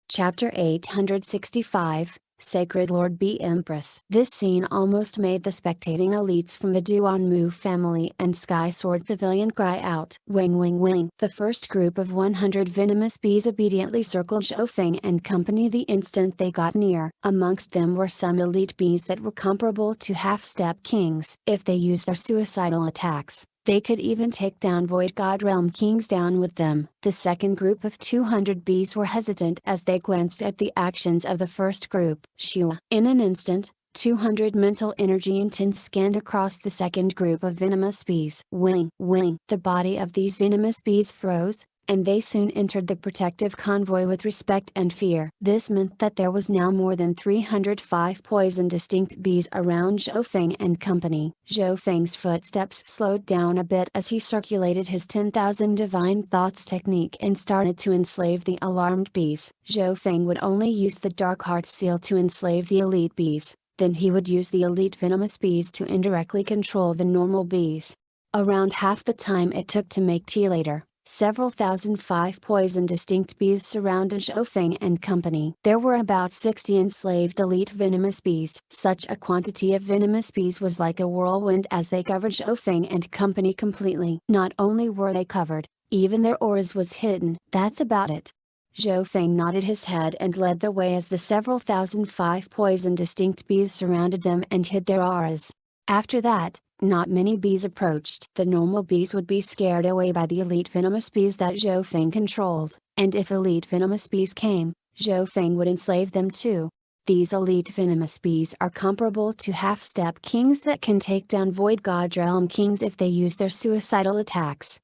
Chapter 865, Sacred Lord Bee Empress. This scene almost made the spectating elites from the Duanmu family and Sky Sword Pavilion cry out. Wing wing wing. The first group of 100 venomous bees obediently circled Zhou and company the instant they got near. Amongst them were some elite bees that were comparable to half-step kings. If they used their suicidal attacks, they could even take down Void God Realm Kings down with them. The second group of 200 bees were hesitant as they glanced at the actions of the first group. Shua. In an instant, 200 mental energy intense scanned across the second group of venomous bees. Wing, wing. The body of these venomous bees froze, and they soon entered the protective convoy with respect and fear. This meant that there was now more than 305 poison distinct bees around Zhou and company. Zhou footsteps slowed down a bit as he circulated his 10,000 divine thoughts technique and started to enslave the alarmed bees. Zhou would only use the Dark Heart seal to enslave the elite bees, then he would use the elite venomous bees to indirectly control the normal bees. Around half the time it took to make tea later, several thousand poison distinct bees surrounded Zhou and company. There were about 60 enslaved elite venomous bees. Such a quantity of venomous bees was like a whirlwind as they covered Zhou and company completely. Not only were they covered, even their auras was hidden. That's about it. Zhou nodded his head and led the way as the several thousand poison distinct bees surrounded them and hid their auras. After that, not many bees approached. The normal bees would be scared away by the elite venomous bees that Zhou controlled, and if elite venomous bees came, Zhou would enslave them too. These elite venomous bees are comparable to half-step kings that can take down Void God Realm Kings if they use their suicidal attacks.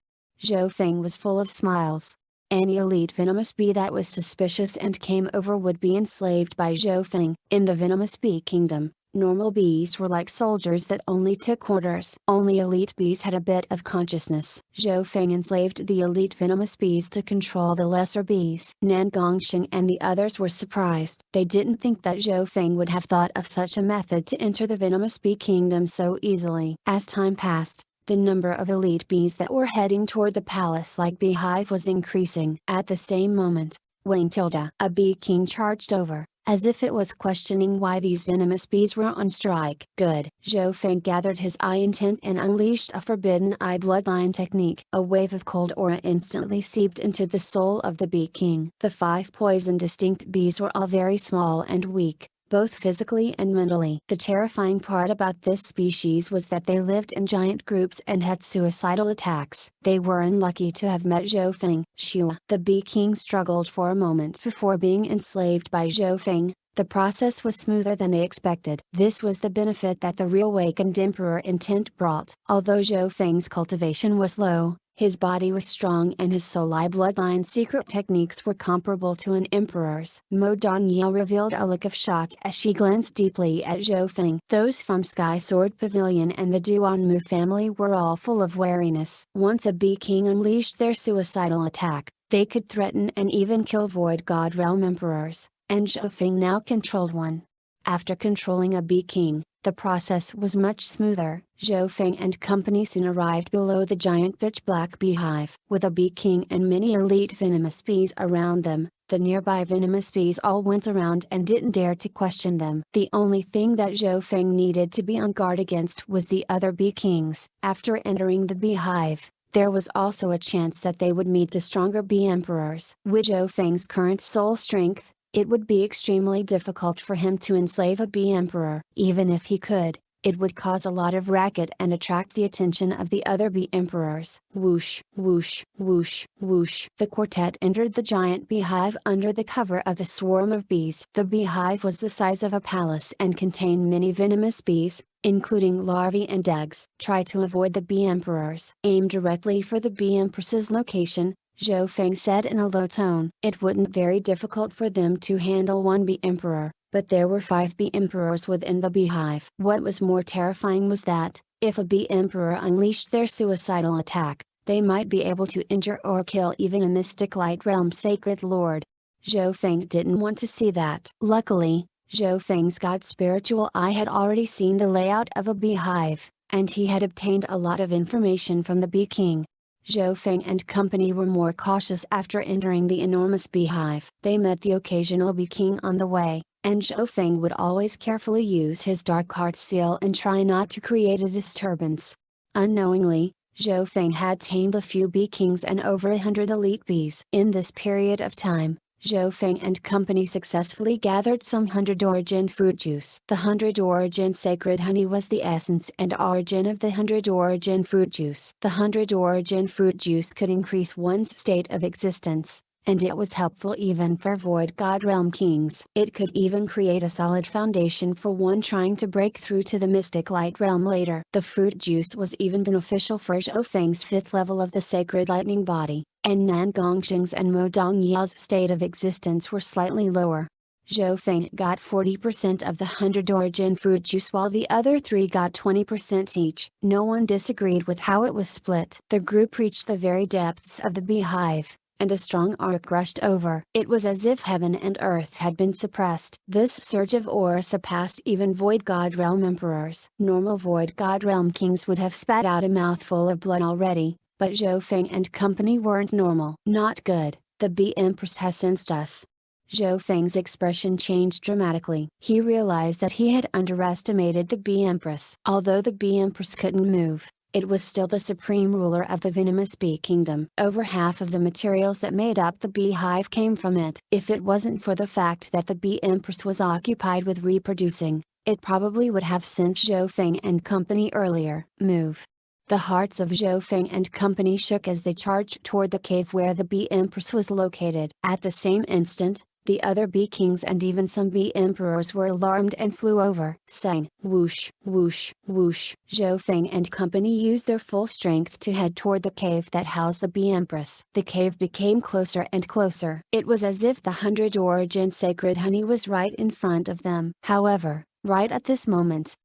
Zhou was full of smiles. Any elite venomous bee that was suspicious and came over would be enslaved by Zhou. In the venomous bee kingdom, normal bees were like soldiers that only took orders. Only elite bees had a bit of consciousness. Zhou enslaved the elite venomous bees to control the lesser bees. Nan Gongxing and the others were surprised. They didn't think that Zhou would have thought of such a method to enter the venomous bee kingdom so easily. As time passed, the number of elite bees that were heading toward the palace-like beehive was increasing. At the same moment, Wang Tilda, a bee king, charged over, as if it was questioning why these venomous bees were on strike. Good. Zhou gathered his eye intent and unleashed a forbidden eye bloodline technique. A wave of cold aura instantly seeped into the soul of the bee king. The 5 poison distinct bees were all very small and weak, both physically and mentally. The terrifying part about this species was that they lived in giant groups and had suicidal attacks. They were unlucky to have met Zhou. Shua. The bee king struggled for a moment before being enslaved by Zhou. The process was smoother than they expected. This was the benefit that the reawakened Emperor intent brought. Although Zhou cultivation was low, his body was strong and his soul-eye bloodline secret techniques were comparable to an emperor's. Mo Donyao revealed a look of shock as she glanced deeply at Zhou. Those from Sky Sword Pavilion and the Duanmu family were all full of wariness. Once a bee king unleashed their suicidal attack, they could threaten and even kill Void God Realm emperors, and Zhou now controlled one. After controlling a bee king, the process was much smoother. Zhou and company soon arrived below the giant pitch-black beehive. With a bee king and many elite venomous bees around them, the nearby venomous bees all went around and didn't dare to question them. The only thing that Zhou needed to be on guard against was the other bee kings. After entering the beehive, there was also a chance that they would meet the stronger bee emperors. With Zhou current soul strength, it would be extremely difficult for him to enslave a bee emperor. Even if he could, it would cause a lot of racket and attract the attention of the other bee emperors. Whoosh, whoosh, whoosh, whoosh. The quartet entered the giant beehive under the cover of a swarm of bees. The beehive was the size of a palace and contained many venomous bees, including larvae and eggs. Try to avoid the bee emperors. Aim directly for the bee empress's location, Zhou said in a low tone. It wouldn't be very difficult for them to handle one bee emperor, but there were 5 bee emperors within the beehive. What was more terrifying was that, if a bee emperor unleashed their suicidal attack, they might be able to injure or kill even a mystic light realm sacred lord. Zhou didn't want to see that. Luckily, Zhou God's spiritual eye had already seen the layout of a beehive, and he had obtained a lot of information from the bee king. Zhou Feng and company were more cautious after entering the enormous beehive. They met the occasional bee king on the way, and Zhou Feng would always carefully use his dark heart seal and try not to create a disturbance. Unknowingly, Zhou Feng had tamed a few bee kings and over 100 elite bees. In this period of time, Zhou Feng and company successfully gathered some 100-origin fruit juice. The 100-origin sacred honey was the essence and origin of the 100-origin fruit juice. The 100-origin fruit juice could increase one's state of existence, and it was helpful even for Void God Realm kings. It could even create a solid foundation for one trying to break through to the Mystic Light Realm later. The fruit juice was even beneficial for Zhou Feng's 5th level of the Sacred Lightning Body, and Nan Gongxing's and Mo Dongyao's state of existence were slightly lower. Zhou Feng got 40% of the 100-origin fruit juice while the other 3 got 20% each. No one disagreed with how it was split. The group reached the very depths of the beehive, and a strong arc rushed over. It was as if heaven and earth had been suppressed. This surge of aura surpassed even Void God Realm emperors. Normal Void God Realm kings would have spat out a mouthful of blood already, but Zhou Feng and company weren't normal. Not good, the bee empress has sensed us. Zhou Feng's expression changed dramatically. He realized that he had underestimated the bee empress. Although the bee empress couldn't move, it was still the supreme ruler of the venomous bee kingdom. Over half of the materials that made up the beehive came from it. If it wasn't for the fact that the bee empress was occupied with reproducing, it probably would have sensed Zhou Feng and company earlier. Move. The hearts of Zhou Feng and company shook as they charged toward the cave where the bee empress was located. At the same instant, the other bee kings and even some bee emperors were alarmed and flew over. Sang, whoosh, whoosh, whoosh. Zhou Feng and company used their full strength to head toward the cave that housed the bee empress. The cave became closer and closer. It was as if the 100-origin sacred honey was right in front of them. However, right at this moment,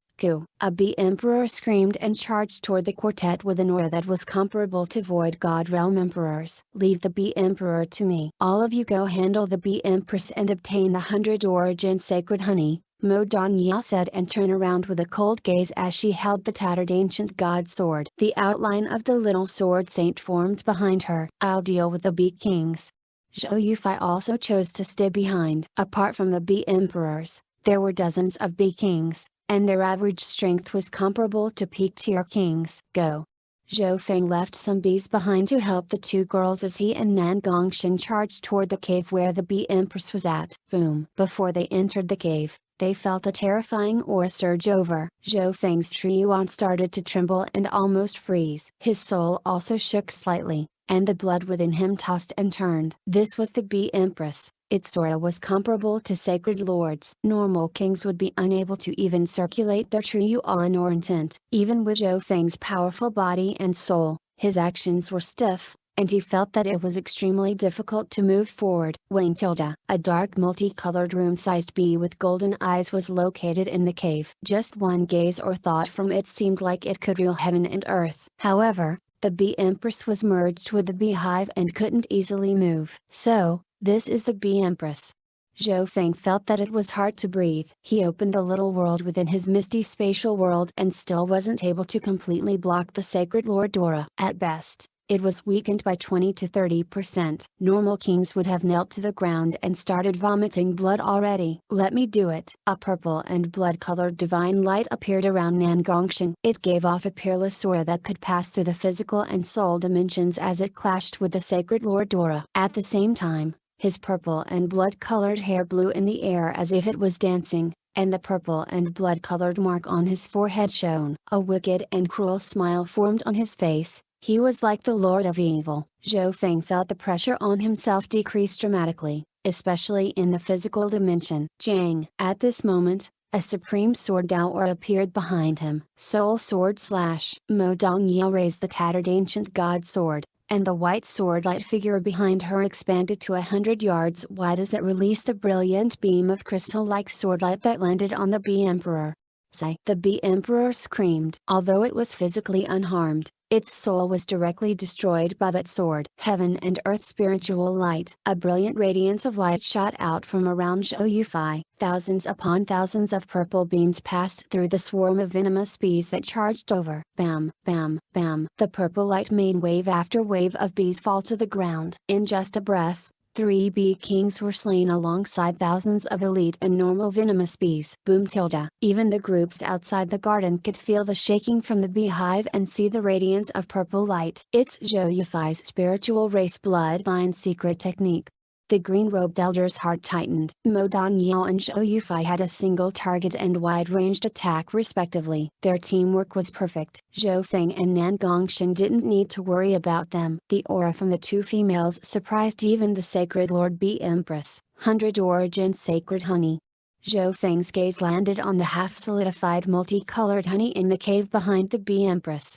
a bee emperor screamed and charged toward the quartet with an aura that was comparable to Void God Realm emperors. Leave the bee emperor to me. All of you go handle the bee empress and obtain the 100-origin sacred honey, Mo Dongya said, and turn around with a cold gaze as she held the tattered ancient god sword. The outline of the little sword saint formed behind her. I'll deal with the bee kings. Zhou Yufei also chose to stay behind. Apart from the bee emperors, there were dozens of bee kings, and their average strength was comparable to peak-tier kings. Go. Zhou Feng left some bees behind to help the 2 girls as he and Nan Gongxing charged toward the cave where the bee empress was at. Boom! Before they entered the cave, they felt a terrifying aura surge over. Zhou Feng's Triyuan started to tremble and almost freeze. His soul also shook slightly, and the blood within him tossed and turned. This was the bee empress. Its aura was comparable to sacred lords. Normal kings would be unable to even circulate their true yuan or intent. Even with Zhou Feng's powerful body and soul, his actions were stiff, and he felt that it was extremely difficult to move forward. Wayne Tilda, a dark multicolored room-sized bee with golden eyes, was located in the cave. Just one gaze or thought from it seemed like it could rule heaven and earth. However, the bee empress was merged with the beehive and couldn't easily move. So, this is the bee empress. Zhou Feng felt that it was hard to breathe. He opened the little world within his misty spatial world and still wasn't able to completely block the sacred Lord aura. At best, it was weakened by 20 to 30%. Normal kings would have knelt to the ground and started vomiting blood already. Let me do it. A purple and blood-colored divine light appeared around Nan Gongxing. It gave off a peerless aura that could pass through the physical and soul dimensions as it clashed with the sacred Lord aura. At the same time, his purple and blood-colored hair blew in the air as if it was dancing, and the purple and blood-colored mark on his forehead shone. A wicked and cruel smile formed on his face. He was like the Lord of Evil. Zhou Feng felt the pressure on himself decrease dramatically, especially in the physical dimension. Jang! At this moment, a supreme sword Dao aura appeared behind him. Soul sword slash. Mo Dongya raised the tattered ancient god sword, and the white sword-light figure behind her expanded to 100 yards wide as it released a brilliant beam of crystal-like swordlight that landed on the bee emperor. Sigh! The bee emperor screamed. Although it was physically unharmed, Its soul was directly destroyed by that sword. Heaven and earth spiritual light. A brilliant radiance of light shot out from around Zhou Yufei. Thousands upon thousands of purple beams passed through the swarm of venomous bees that charged over. Bam, bam, bam. The purple light made wave after wave of bees fall to the ground. In just a breath, 3 bee kings were slain alongside thousands of elite and normal venomous bees. Boom tilde. Even the groups outside the garden could feel the shaking from the beehive and see the radiance of purple light. It's Zhou Yufei's spiritual race bloodline secret technique. The green-robed elder's heart tightened. Mo Danyao and Zhou Yufei had a single target and wide-ranged attack respectively. Their teamwork was perfect. Zhou Feng and Nan Gongsheng didn't need to worry about them. The aura from the two females surprised even the sacred Lord Bee Empress. 100 Origin Sacred Honey. Zhou Feng's gaze landed on the half-solidified multicolored honey in the cave behind the Bee Empress.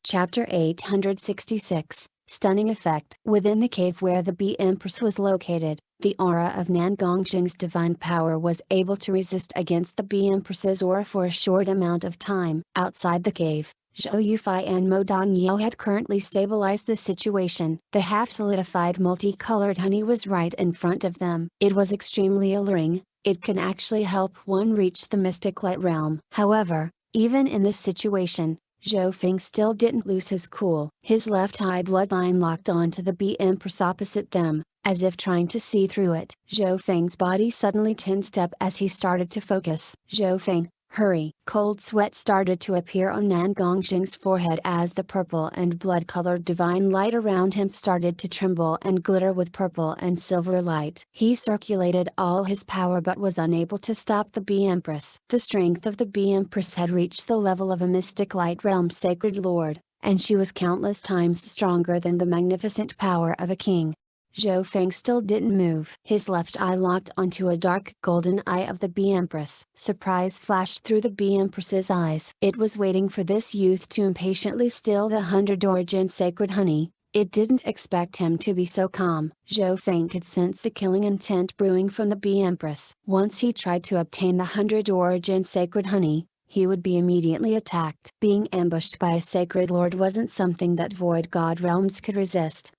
Chapter 866. Stunning effect. Within the cave where the Bee Empress was located, the aura of Nan Gongsheng's divine power was able to resist against the Bee Empress's aura for a short amount of time. Outside the cave, Zhou Yufei and Mo Danyao had currently stabilized the situation. The half-solidified multicolored honey was right in front of them. It was extremely alluring. It can actually help one reach the mystic light realm. However, even in this situation, Zhou Feng still didn't lose his cool. His left eye bloodline locked onto the Bee Empress opposite them, as if trying to see through it. Zhou Feng's body suddenly tensed up as he started to focus. Zhou Feng, hurry! Cold sweat started to appear on Nan Gongsheng's forehead as the purple and blood-colored divine light around him started to tremble and glitter with purple and silver light. He circulated all his power but was unable to stop the Bee Empress. The strength of the Bee Empress had reached the level of a mystic light realm sacred lord, and she was countless times stronger than the magnificent power of a king. Zhou Feng still didn't move. His left eye locked onto a dark golden eye of the Bee Empress. Surprise flashed through the Bee Empress's eyes. It was waiting for this youth to impatiently steal the 100 Origin Sacred Honey. It didn't expect him to be so calm. Zhou Feng could sense the killing intent brewing from the Bee Empress. Once he tried to obtain the 100 Origin Sacred Honey, he would be immediately attacked. Being ambushed by a sacred lord wasn't something that void god realms could resist.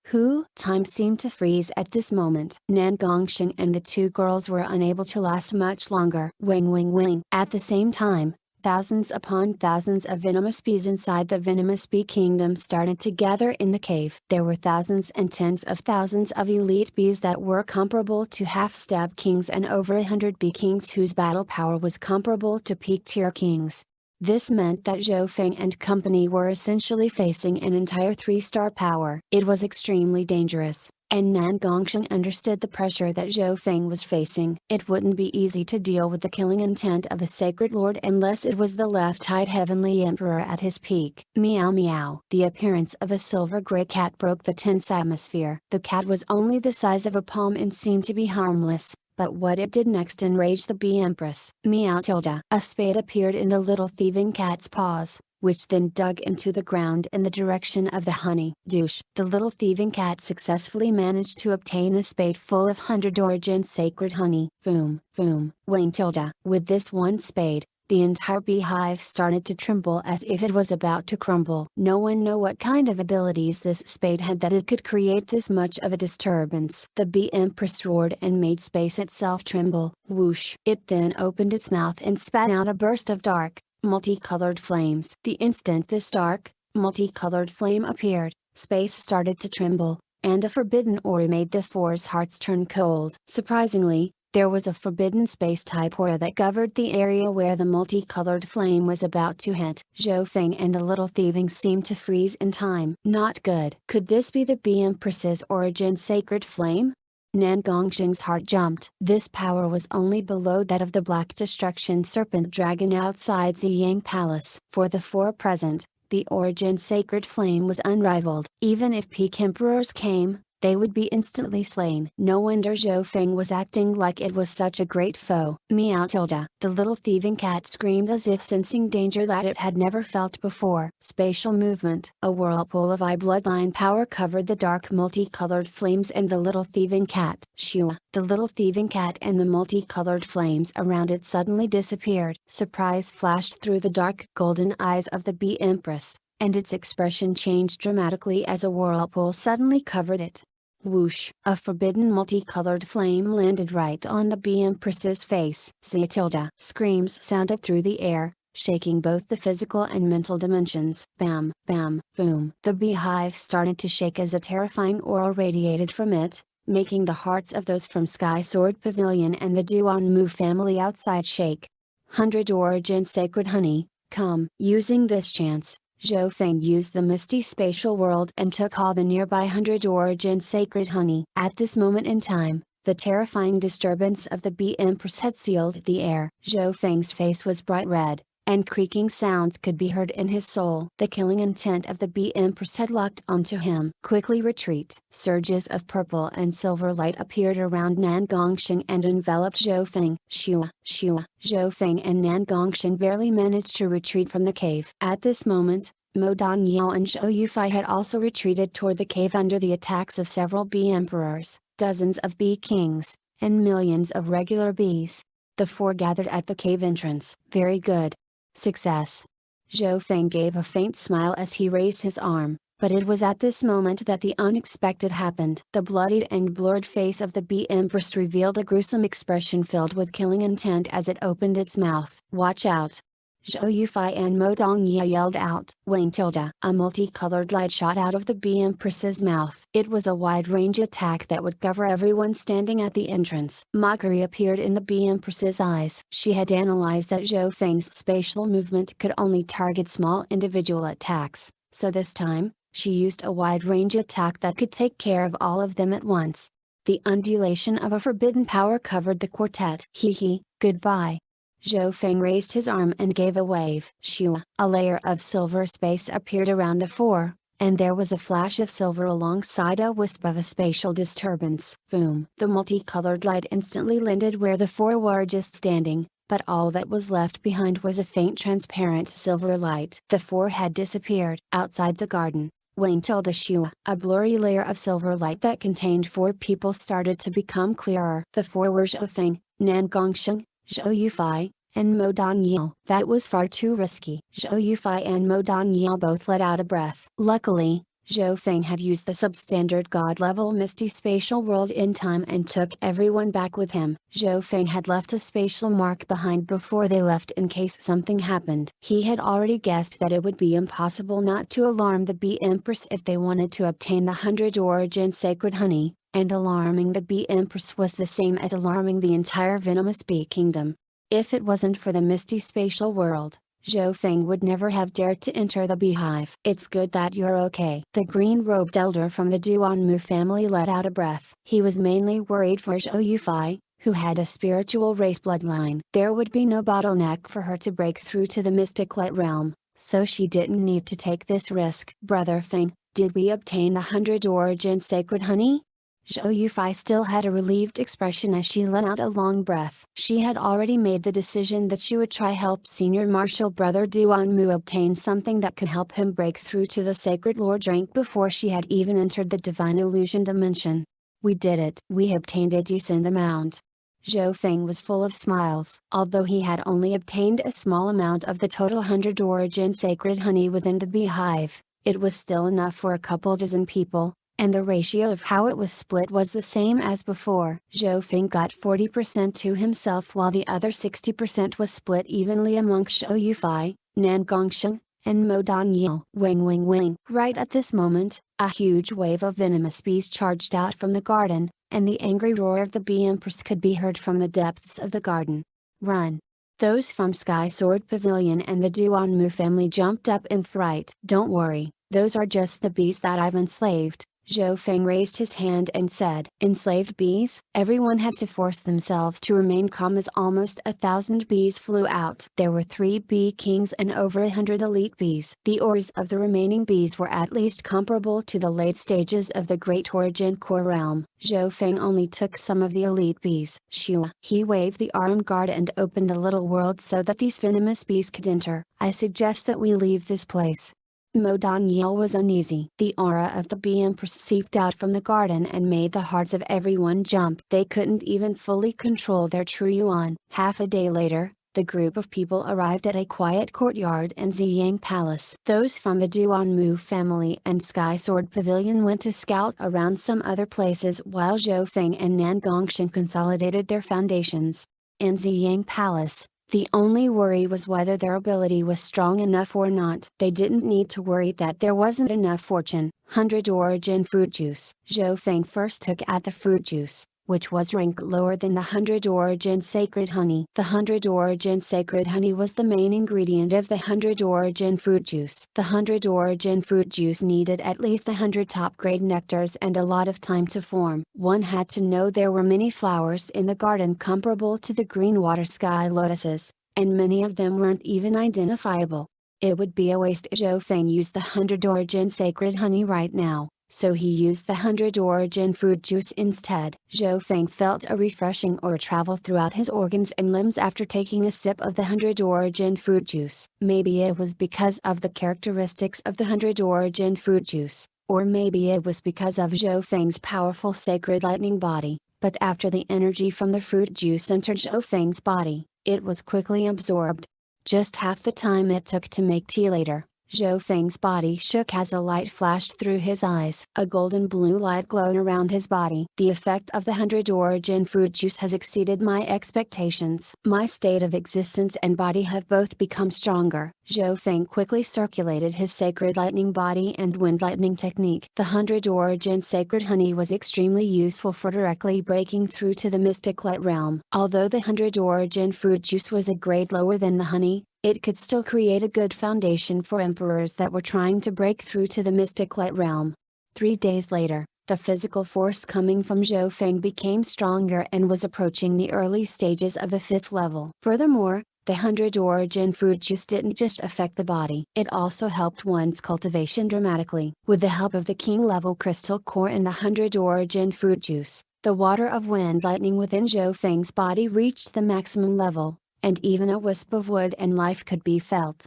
Time seemed to freeze at this moment. Nan Gongsheng and the two girls were unable to last much longer. Wing wing wing. At the same time, thousands upon thousands of venomous bees inside the venomous bee kingdom started to gather in the cave. There were thousands and tens of thousands of elite bees that were comparable to half-stab kings and over 100 bee kings whose battle power was comparable to peak-tier kings. This meant that Zhou Feng and company were essentially facing an entire 3-star power. It was extremely dangerous, and Nan Gongsheng understood the pressure that Zhou Feng was facing. It wouldn't be easy to deal with the killing intent of a sacred lord unless it was the left-eyed heavenly emperor at his peak. Meow meow. The appearance of a silver gray cat broke the tense atmosphere. The cat was only the size of a palm and seemed to be harmless. But what it did next enraged the Bee Empress. Meow tilde. A spade appeared in the little thieving cat's paws, which then dug into the ground in the direction of the honey. Douche. The little thieving cat successfully managed to obtain a spade full of 100 Origin Sacred Honey. Boom, boom. Wing tilde. With this one spade, the entire beehive started to tremble as if it was about to crumble. No one knew what kind of abilities this spade had that it could create this much of a disturbance. The Bee Empress roared and made space itself tremble. Whoosh! It then opened its mouth and spat out a burst of dark, multicolored flames. The instant this dark, multicolored flame appeared, space started to tremble, and a forbidden aura made the four's hearts turn cold. Surprisingly, there was a forbidden space-type aura that covered the area where the multicolored flame was about to hit. Zhou Feng and the little thieving seemed to freeze in time. Not good. Could this be the Bee Empress's origin sacred flame? Nan Gongsheng's heart jumped. This power was only below that of the Black Destruction Serpent Dragon outside Ziyang Palace. For the four present, the origin sacred flame was unrivaled. Even if peak emperors came, they would be instantly slain. No wonder Zhou Feng was acting like it was such a great foe. Meow tilde. The little thieving cat screamed as if sensing danger that it had never felt before. Spatial movement. A whirlpool of eye bloodline power covered the dark multicolored flames and the little thieving cat. Shua. The little thieving cat and the multicolored flames around it suddenly disappeared. Surprise flashed through the dark golden eyes of the Bee Empress, and its expression changed dramatically as a whirlpool suddenly covered it. Whoosh! A forbidden multicolored flame landed right on the bee empress's face. Tilda. Screams sounded through the air, shaking both the physical and mental dimensions. Bam, bam, boom. The beehive started to shake as a terrifying aura radiated from it, making the hearts of those from Sky Sword Pavilion and the Duanmu family outside shake. 100 Origin Sacred Honey, come. Using this chance, Zhou Feng used the misty spatial world and took all the nearby 100 Origin Sacred Honey. At this moment in time, the terrifying disturbance of the bee empress had sealed the air. Zhou Feng's face was bright red, and creaking sounds could be heard in his soul. The killing intent of the bee empress had locked onto him. Quickly retreat. Surges of purple and silver light appeared around Nan Gongsheng and enveloped Zhou Feng. Shua, shua. Zhou Feng and Nan Gongsheng barely managed to retreat from the cave. At this moment, Mo Danyao and Zhou Yufei had also retreated toward the cave under the attacks of several bee emperors, dozens of bee kings, and millions of regular bees. The four gathered at the cave entrance. Very good. Success. Zhou Feng gave a faint smile as he raised his arm, but it was at this moment that the unexpected happened. The bloodied and blurred face of the bee empress revealed a gruesome expression filled with killing intent as it opened its mouth. Watch out! Zhou Yufei and Mo Dongye yelled out. Wayne tilde. A multicolored light shot out of the bee empress's mouth. It was a wide-range attack that would cover everyone standing at the entrance. Mockery appeared in the bee empress's eyes. She had analyzed that Zhou Feng's spatial movement could only target small individual attacks, so this time, she used a wide-range attack that could take care of all of them at once. The undulation of a forbidden power covered the quartet. Hee, goodbye. Zhou Feng raised his arm and gave a wave. Shua! A layer of silver space appeared around the four, and there was a flash of silver alongside a wisp of a spatial disturbance. Boom! The multicolored light instantly landed where the four were just standing, but all that was left behind was a faint transparent silver light. The four had disappeared. Outside the garden, Wayne tilde Shua. A blurry layer of silver light that contained four people started to become clearer. The four were Zhou Feng, Nan Gongsheng, Zhou Yufei, and Mo Danyao. That was far too risky. Zhou Yufei and Mo Danyao both let out a breath. Luckily, Zhou Feng had used the substandard god-level misty spatial world in time and took everyone back with him. Zhou Feng had left a spatial mark behind before they left in case something happened. He had already guessed that it would be impossible not to alarm the bee empress if they wanted to obtain the 100 Origin Sacred Honey, and alarming the bee empress was the same as alarming the entire venomous bee kingdom. If it wasn't for the misty spatial world, Zhou Feng would never have dared to enter the beehive. It's good that you're okay. The green-robed elder from the Duanmu family let out a breath. He was mainly worried for Zhou Yufei, who had a spiritual race bloodline. There would be no bottleneck for her to break through to the mystic light realm, so she didn't need to take this risk. Brother Feng, did we obtain the 100 Origin Sacred Honey? Zhou Yufei still had a relieved expression as she let out a long breath. She had already made the decision that she would try help Senior Marshal Brother Duanmu obtain something that could help him break through to the Sacred Lord rank before she had even entered the Divine Illusion dimension. We did it. We obtained a decent amount. Zhou Feng was full of smiles. Although he had only obtained a small amount of the total 100 Origin Sacred Honey within the beehive, it was still enough for a couple dozen people, and the ratio of how it was split was the same as before. Zhou Feng got 40% to himself while the other 60% was split evenly amongst Zhou Yufei, Nan Gongsheng, and Mo Danyao. Wing wing wing. Right at this moment, a huge wave of venomous bees charged out from the garden, and the angry roar of the bee empress could be heard from the depths of the garden. Run! Those from Sky Sword Pavilion and the Duanmu family jumped up in fright. Don't worry, those are just the bees that I've enslaved. Zhou Feng raised his hand and said. Enslaved bees? Everyone had to force themselves to remain calm as almost 1,000 bees flew out. There were 3 bee kings and over 100 elite bees. The ores of the remaining bees were at least comparable to the late stages of the Great Origin Core Realm. Zhou Feng only took some of the elite bees. Shua. He waved the armed guard and opened the little world so that these venomous bees could enter. I suggest that we leave this place. Mo Danyao was uneasy. The aura of the bee empress seeped out from the garden and made the hearts of everyone jump. They couldn't even fully control their true yuan. Half a day later, the group of people arrived at a quiet courtyard in Ziyang Palace. Those from the Duanmu family and Sky Sword Pavilion went to scout around some other places while Zhou Feng and Nan Gongshan consolidated their foundations. In Ziyang Palace, the only worry was whether their ability was strong enough or not. They didn't need to worry that there wasn't enough fortune, 100 origin fruit juice. Zhou Feng first took at the fruit juice, which was ranked lower than the 100 origin sacred honey. The 100 origin sacred honey was the main ingredient of the 100 origin fruit juice. The 100 origin fruit juice needed at least 100 top grade nectars and a lot of time to form. One had to know there were many flowers in the garden comparable to the green water sky lotuses, and many of them weren't even identifiable. It would be a waste. Zhou Feng used the 100 origin sacred honey right now, so he used the 100 origin fruit juice instead. Zhou Feng felt a refreshing aura travel throughout his organs and limbs after taking a sip of the 100 origin fruit juice. Maybe it was because of the characteristics of the 100 origin fruit juice, or maybe it was because of Zhou Feng's powerful sacred lightning body, but after the energy from the fruit juice entered Zhou Feng's body, it was quickly absorbed. Just half the time it took to make tea later, Zhou Feng's body shook as a light flashed through his eyes. A golden blue light glowed around his body. The effect of the 100 origin fruit juice has exceeded my expectations. My state of existence and body have both become stronger. Zhou Feng quickly circulated his sacred lightning body and wind lightning technique. The 100 origin sacred honey was extremely useful for directly breaking through to the mystic light realm. Although the 100 origin fruit juice was a grade lower than the honey, it could still create a good foundation for emperors that were trying to break through to the mystic light realm. 3 days later, the physical force coming from Zhou Feng became stronger and was approaching the early stages of the 5th level. Furthermore, the 100 origin fruit juice didn't just affect the body, it also helped one's cultivation dramatically. With the help of the king level crystal core and the 100 origin fruit juice, the water of wind lightning within Zhou Feng's body reached the maximum level, and even a wisp of wood and life could be felt.